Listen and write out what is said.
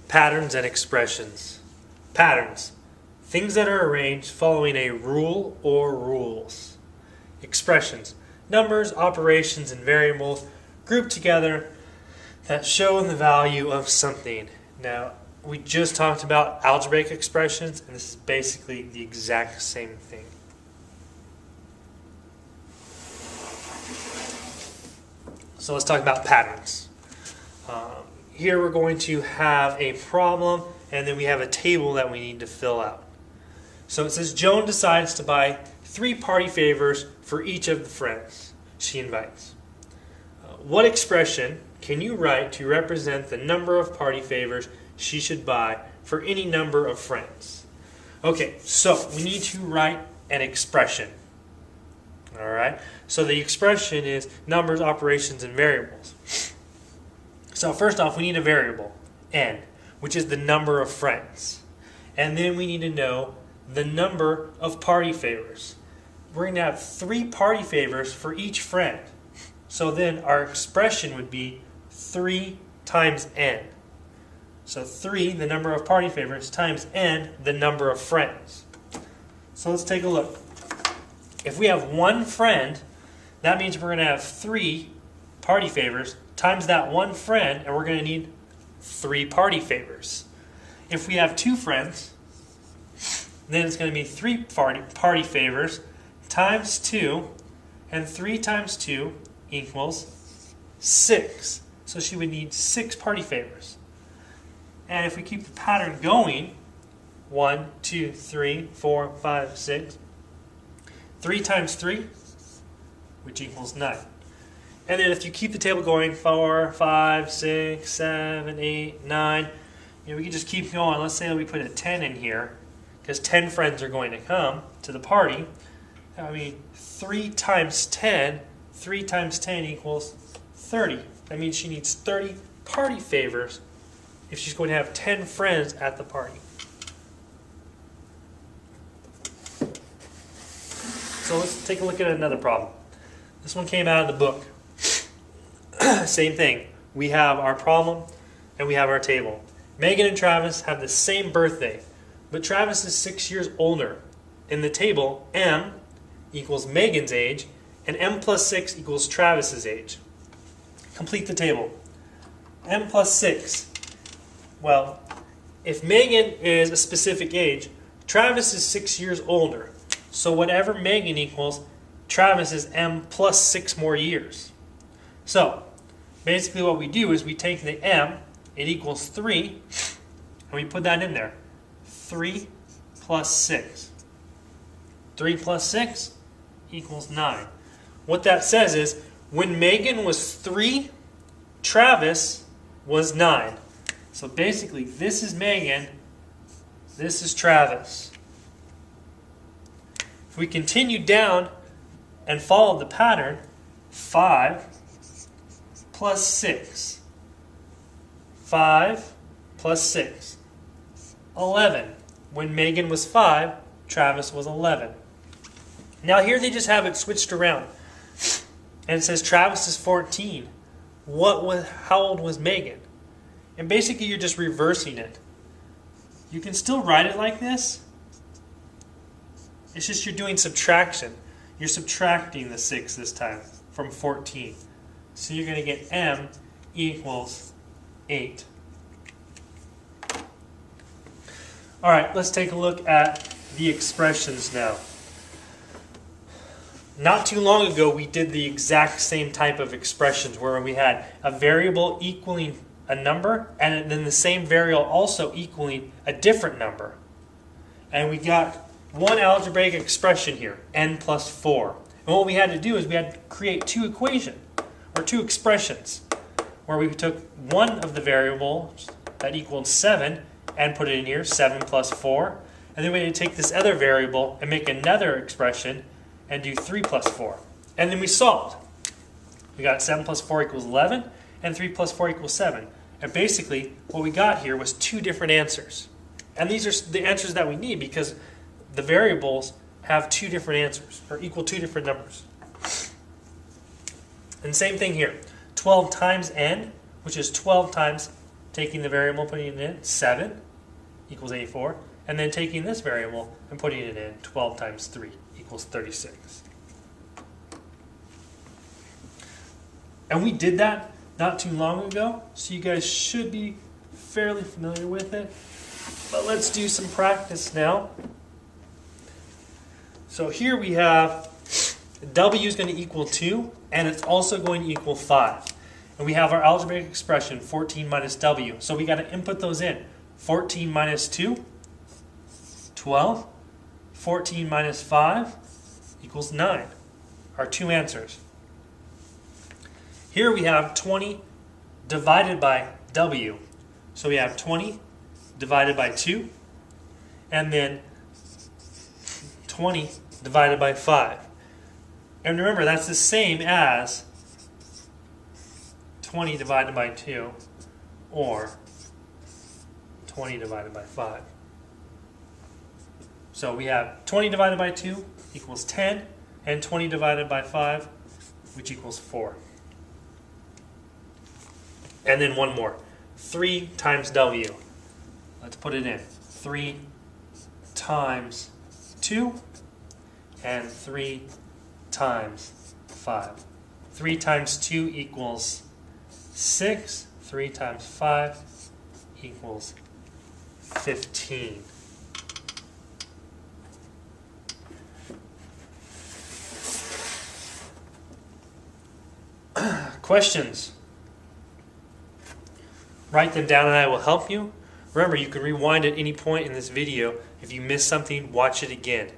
Patterns and expressions. Patterns. Things that are arranged following a rule or rules. Expressions. Numbers, operations, and variables grouped together that show the value of something. Now, we just talked about algebraic expressions, and this is basically the exact same thing. So let's talk about patterns. Here we're going to have a problem, and then we have a table that we need to fill out. So it says Joan decides to buy 3 party favors for each of the friends she invites. What expression can you write to represent the number of party favors she should buy for any number of friends? Okay, so we need to write an expression. Alright, so the expression is numbers, operations, and variables. So first off, we need a variable, n, which is the number of friends. And then we need to know the number of party favors. We're going to have 3 party favors for each friend. So then our expression would be 3 times n. So 3, the number of party favors, times n, the number of friends. So let's take a look. If we have 1 friend, that means we're going to have 3 party favors times that 1 friend, and we're going to need 3 party favors. If we have 2 friends, then it's going to be 3 party favors times 2, and 3 times 2 equals 6. So she would need 6 party favors. And if we keep the pattern going, 1, 2, 3, 4, 5, 6, 3 times 3, which equals 9. And then if you keep the table going, 4, 5, 6, 7, 8, 9, we can just keep going. Let's say that we put a 10 in here, because 10 friends are going to come to the party. I mean, 3 times 10 equals 30. That means she needs 30 party favors if she's going to have 10 friends at the party. So let's take a look at another problem. This one came out of the book. Same thing. We have our problem and we have our table. Megan and Travis have the same birthday, but Travis is 6 years older. In the table, M equals Megan's age, and M plus 6 equals Travis's age. Complete the table. M plus 6. Well, if Megan is a specific age, Travis is 6 years older. So whatever Megan equals, Travis is M plus 6 more years. So basically what we do is we take the M, it equals 3, and we put that in there. 3 plus 6. 3 plus 6 equals 9. What that says is when Megan was 3, Travis was 9. So basically this is Megan, this is Travis. If we continue down and follow the pattern, 5 plus 6. 5 plus 6. 11. When Megan was 5, Travis was 11. Now here they just have it switched around. And it says Travis is 14. How old was Megan? And basically you're just reversing it. You can still write it like this. It's just you're doing subtraction. You're subtracting the 6 this time from 14. So you're going to get M equals 8. Alright, let's take a look at the expressions now. Not too long ago we did the exact same type of expressions where we had a variable equaling a number and then the same variable also equaling a different number. And we got one algebraic expression here, n plus 4. And what we had to do is we had to create 2 equations, or 2 expressions, where we took one of the variables that equaled 7 and put it in here, 7 plus 4. And then we had to take this other variable and make another expression and do 3 plus 4. And then we solved. We got 7 plus 4 equals 11, and 3 plus 4 equals 7. And basically, what we got here was 2 different answers. And these are the answers that we need because the variables have 2 different answers, or equal 2 different numbers. And same thing here. 12 times n, which is 12 times taking the variable, putting it in, 7 equals 84. And then taking this variable and putting it in, 12 times 3 equals 36. And we did that not too long ago, so you guys should be fairly familiar with it. But let's do some practice now. So here we have W is going to equal 2, and it's also going to equal 5. And we have our algebraic expression, 14 minus W. So we got to input those in. 14 minus 2, 12. 14 minus 5 equals 9. Our two answers. Here we have 20 divided by W. So we have 20 divided by 2, and then 20 divided by 5. And remember, that's the same as 20 divided by 2, or 20 divided by 5. So we have 20 divided by 2 equals 10, and 20 divided by 5, which equals 4. And then one more. 3 times W. Let's put it in. 3 times 2, and 3 times 5. 3 times 2 equals 6. 3 times 5 equals 15. Questions? Write them down and I will help you. Remember, you can rewind at any point in this video. If you missed something, watch it again.